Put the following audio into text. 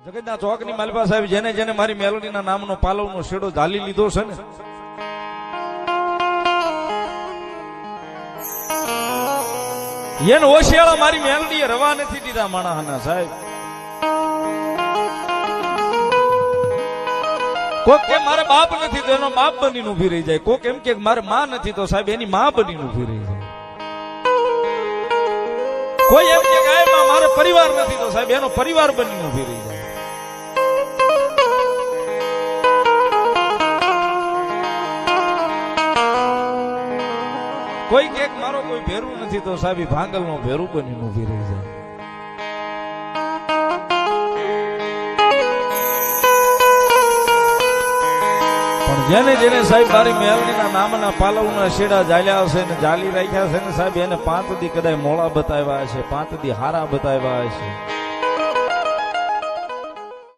જગતના ચોકની માલપા સાહેબ જેને જેને મારી મેલોડીના નામનો પાલવનો શેડો ઝાલી લીધો છે ને, એને ઓશિયાળા મારી મેલડીએ રવા નથી દીધા માણસના સાહેબ. કોક કે મારે બાપ નથી તો એનો બાપ બનીને ઉભી રહી જાય, કોક એમ કે મારે માં નથી તો સાહેબ એની માં બનીને ઉભી રહી જાય, કોઈ એમ કે મારે પરિવાર નથી તો સાહેબ એનો પરિવાર બનીને ઉભી રહી જાય. કોઈ કે મારો કોઈ ભેરું નથી તો સાહેબ ભાંગલ નો ભેરું બનીને ઉભી રહી જાય. પણ જેને જેને સાહેબ મારી મેલડીના નામના પાલવના શેડા ઝાલ્યા હશે ને જાલી રાખ્યા છે ને સાહેબ એને 5 દી કદાચ મોળા બતાવ્યા હશે, 5 દી હારા બતાવ્યા હશે.